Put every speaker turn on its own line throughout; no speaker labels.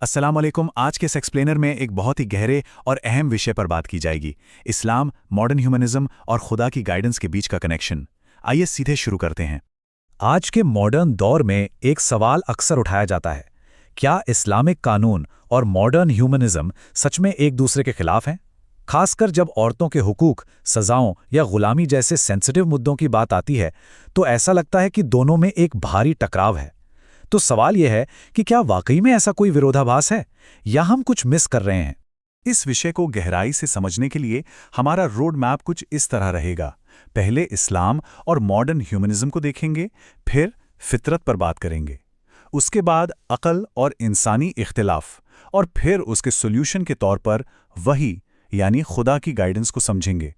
अस्सलाम वालेकुम। आज के इस एक्सप्लेनर में एक बहुत ही गहरे और अहम विषय पर बात की जाएगी। इस्लाम, मॉडर्न ह्यूमनिज्म और खुदा की गाइडेंस के बीच का कनेक्शन। आइए सीधे शुरू करते हैं।
आज के मॉडर्न दौर में एक सवाल अक्सर उठाया जाता है, क्या इस्लामिक कानून और मॉडर्न ह्यूमनिज्म सच में एक दूसरे के खिलाफ हैं? खासकर जब औरतों के हुकूक, सजाओं या गुलामी जैसे सेंसिटिव मुद्दों की बात आती है, तो ऐसा लगता है कि दोनों में एक भारी टकराव है। तो सवाल यह है कि क्या वाकई में ऐसा कोई विरोधाभास है या हम कुछ मिस कर रहे हैं?
इस विषय को गहराई से समझने के लिए हमारा रोड मैप कुछ इस तरह रहेगा। पहले इस्लाम और मॉडर्न ह्यूमनिज्म को देखेंगे, फिर फितरत पर बात करेंगे, उसके बाद अकल और इंसानी इख्तिलाफ, और फिर उसके सोल्यूशन के तौर पर वही यानी खुदा की गाइडेंस को समझेंगे।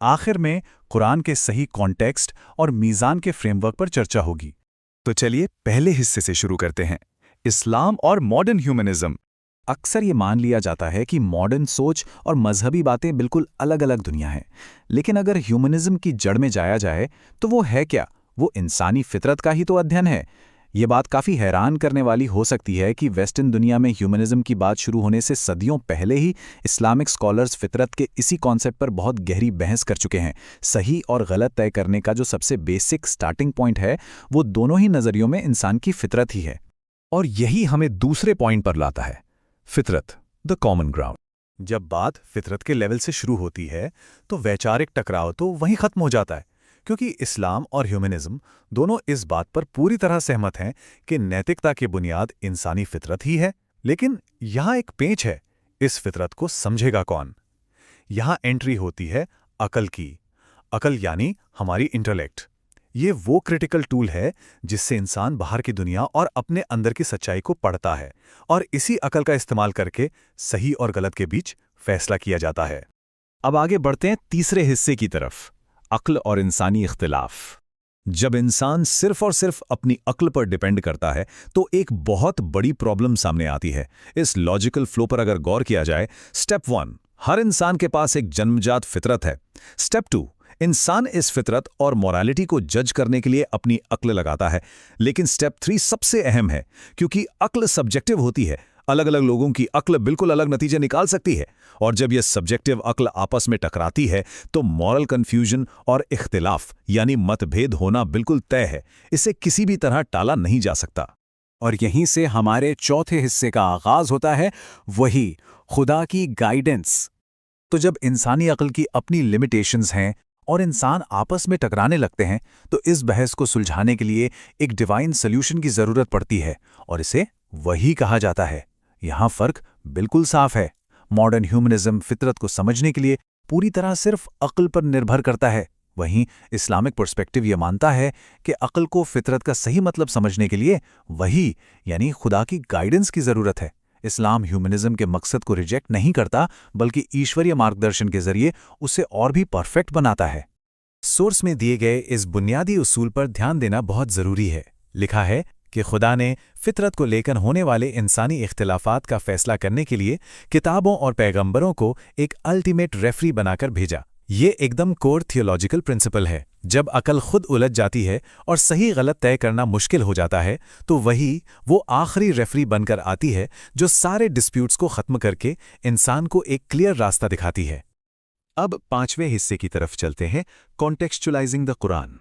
आखिर में कुरान के सही कॉन्टेक्स्ट और मीज़ान के फ्रेमवर्क पर चर्चा होगी। तो चलिए पहले हिस्से से शुरू करते हैं, इस्लाम और मॉडर्न ह्यूमनिज्म। अक्सर ये मान लिया जाता है कि मॉडर्न सोच और मजहबी बातें बिल्कुल अलग अलग दुनिया हैं, लेकिन अगर ह्यूमनिज्म की जड़ में जाया जाए तो वो है क्या? वो इंसानी फितरत का ही तो अध्ययन है। ये बात काफ़ी हैरान करने वाली हो सकती है कि वेस्टर्न दुनिया में ह्यूमनिज्म की बात शुरू होने से सदियों पहले ही इस्लामिक स्कॉलर्स फितरत के इसी कॉन्सेप्ट पर बहुत गहरी बहस कर चुके हैं। सही और गलत तय करने का जो सबसे बेसिक स्टार्टिंग पॉइंट है, वो दोनों ही नज़रियों में इंसान की फितरत ही है।
और यही हमें दूसरे पॉइंट पर लाता है, फितरत, द कॉमन ग्राउंड।
जब बात फितरत के लेवल से शुरू होती है तो वैचारिक टकराव तो वहीं खत्म हो जाता है, क्योंकि इस्लाम और ह्यूमनिज्म दोनों इस बात पर पूरी तरह सहमत हैं कि नैतिकता की बुनियाद इंसानी फितरत ही है। लेकिन यहाँ एक पेंच है, इस फितरत को समझेगा कौन? यहाँ एंट्री होती है अकल की। अकल यानी हमारी इंटेलेक्ट। ये वो क्रिटिकल टूल है जिससे इंसान बाहर की दुनिया और अपने अंदर की सच्चाई को पढ़ता है, और इसी अकल का इस्तेमाल करके सही और गलत के बीच फैसला किया जाता है।
अब आगे बढ़ते हैं तीसरे हिस्से की तरफ, अक्ल और इंसानी इख्तिलाफ। जब इंसान सिर्फ और सिर्फ अपनी अक्ल पर डिपेंड करता है तो एक बहुत बड़ी प्रॉब्लम सामने आती है। इस लॉजिकल फ्लो पर अगर गौर किया जाए, स्टेप 1, हर इंसान के पास एक जन्मजात फितरत है। स्टेप 2, इंसान इस फितरत और मोरालिटी को जज करने के लिए अपनी अक्ल लगाता है। लेकिन स्टेप 3 सबसे अहम है, क्योंकि अक्ल सब्जेक्टिव होती है। अलग अलग लोगों की अक्ल बिल्कुल अलग नतीजे निकाल सकती है, और जब यह सब्जेक्टिव अक्ल आपस में टकराती है तो मॉरल कंफ्यूजन और इख्तिलाफ यानी मतभेद होना बिल्कुल तय है। इसे किसी भी तरह टाला नहीं जा सकता।
और यहीं से हमारे चौथे हिस्से का आगाज होता है, वही खुदा की गाइडेंस। तो जब इंसानी अक्ल की अपनी लिमिटेशंस हैं और इंसान आपस में टकराने लगते हैं, तो इस बहस को सुलझाने के लिए एक डिवाइन सॉल्यूशन की जरूरत पड़ती है, और इसे वही कहा जाता है। यहाँ फर्क बिल्कुल साफ है। मॉडर्न ह्यूमनिज्म फितरत को समझने के लिए पूरी तरह सिर्फ अक्ल पर निर्भर करता है, वहीं इस्लामिक पर्सपेक्टिव यह मानता है कि अक्ल को फितरत का सही मतलब समझने के लिए वही यानी खुदा की गाइडेंस की जरूरत है। इस्लाम ह्यूमनिज्म के मकसद को रिजेक्ट नहीं करता, बल्कि ईश्वरीय मार्गदर्शन के जरिए उसे और भी परफेक्ट बनाता है। सोर्स में दिए गए इस बुनियादी उसूल पर ध्यान देना बहुत जरूरी है। लिखा है कि खुदा ने फितरत को लेकर होने वाले इंसानी इख्तिलाफात का फैसला करने के लिए किताबों और पैगंबरों को एक अल्टीमेट रेफरी बनाकर भेजा। ये एकदम कोर थियोलॉजिकल प्रिंसिपल है। जब अकल खुद उलझ जाती है और सही गलत तय करना मुश्किल हो जाता है, तो वही वो आखिरी रेफरी बनकर आती है जो सारे डिस्प्यूट्स को खत्म करके इंसान को एक क्लियर रास्ता दिखाती है। अब पांचवें हिस्से की तरफ चलते हैं, कॉन्टेक्सचुअलाइजिंग द कुरान।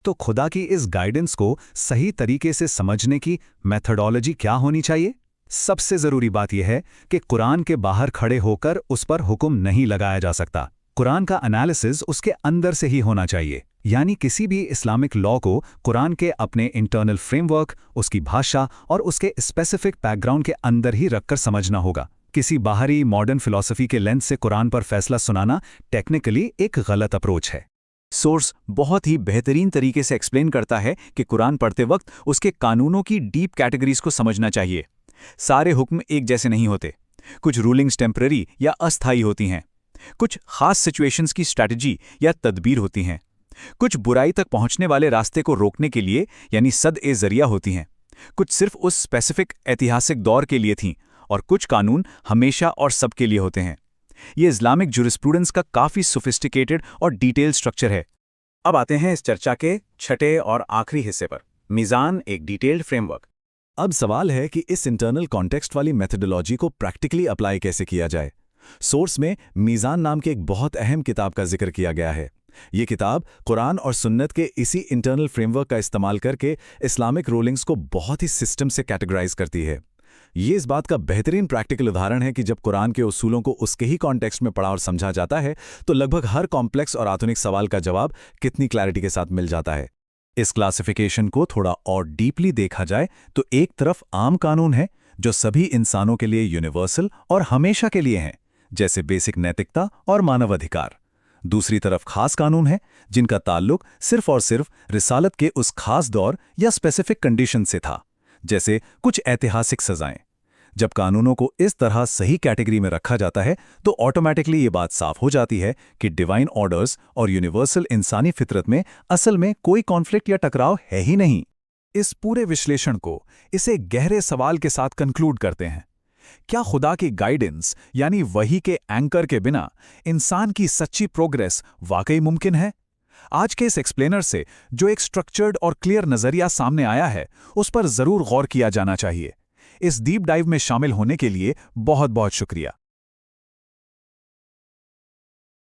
तो खुदा की इस गाइडेंस को सही तरीके से समझने की मेथडोलॉजी क्या होनी चाहिए? सबसे जरूरी बात यह है कि कुरान के बाहर खड़े होकर उस पर हुक्म नहीं लगाया जा सकता। कुरान का एनालिसिस उसके अंदर से ही होना चाहिए। यानी किसी भी इस्लामिक लॉ को कुरान के अपने इंटरनल फ्रेमवर्क, उसकी भाषा और उसके स्पेसिफिक बैकग्राउंड के अंदर ही रखकर समझना होगा। किसी बाहरी मॉडर्न फिलॉसफी के लेंस से कुरान पर फैसला सुनाना टेक्निकली एक गलत अप्रोच है। सोर्स बहुत ही बेहतरीन तरीके से एक्सप्लेन करता है कि कुरान पढ़ते वक्त उसके कानूनों की डीप कैटेगरीज को समझना चाहिए। सारे हुक्म एक जैसे नहीं होते। कुछ रूलिंग्स टेम्पररी या अस्थायी होती हैं। कुछ खास सिचुएशंस की स्ट्रैटेजी या तदबीर होती हैं। कुछ बुराई तक पहुंचने वाले रास्ते को रोकने के लिए यानी सद-ए-ज़रिया होती हैं। कुछ सिर्फ उस स्पेसिफिक ऐतिहासिक दौर के लिए थीं, और कुछ कानून हमेशा और सबके लिए होते हैं। ये इस्लामिक जुरिस्प्रूडेंस का काफ़ी सोफिस्टिकेटेड और डिटेल स्ट्रक्चर है। अब आते हैं इस चर्चा के छठे और आखिरी हिस्से पर, मीज़ान, एक डिटेल्ड फ्रेमवर्क।
अब सवाल है कि इस इंटरनल कॉन्टेक्स्ट वाली मेथोडोलॉजी को प्रैक्टिकली अप्लाई कैसे किया जाए। सोर्स में मीज़ान नाम के एक बहुत अहम किताब का जिक्र किया गया है। ये किताब कुरान और सुन्नत के इसी इंटरनल फ्रेमवर्क का इस्तेमाल करके इस्लामिक रूलिंग्स को बहुत ही सिस्टम से कैटेगराइज करती है। ये इस बात का बेहतरीन प्रैक्टिकल उदाहरण है कि जब कुरान के उसूलों को उसके ही कॉन्टेक्स्ट में पढ़ा और समझा जाता है तो लगभग हर कॉम्प्लेक्स और आधुनिक सवाल का जवाब कितनी क्लैरिटी के साथ मिल जाता है। इस क्लासिफिकेशन को थोड़ा और डीपली देखा जाए तो एक तरफ आम कानून है जो सभी इंसानों के लिए यूनिवर्सल और हमेशा के लिए हैं, जैसे बेसिक नैतिकता और मानवाधिकार। दूसरी तरफ खास कानून है जिनका ताल्लुक सिर्फ और सिर्फ रिसालत के उस खास दौर या स्पेसिफिक कंडीशन से था, जैसे कुछ ऐतिहासिक सजाएं। जब कानूनों को इस तरह सही कैटेगरी में रखा जाता है तो ऑटोमेटिकली ये बात साफ हो जाती है कि डिवाइन ऑर्डर्स और यूनिवर्सल इंसानी फितरत में असल में कोई कॉन्फ्लिक्ट या टकराव है ही नहीं।
इस पूरे विश्लेषण को इसे गहरे सवाल के साथ कंक्लूड करते हैं। क्या खुदा की गाइडेंस यानी वही के एंकर के बिना इंसान की सच्ची प्रोग्रेस वाकई मुमकिन है? आज के इस एक्सप्लेनर से जो एक स्ट्रक्चर्ड और क्लियर नजरिया सामने आया है उस पर जरूर गौर किया जाना चाहिए। इस डीप डाइव में शामिल होने के लिए बहुत बहुत शुक्रिया।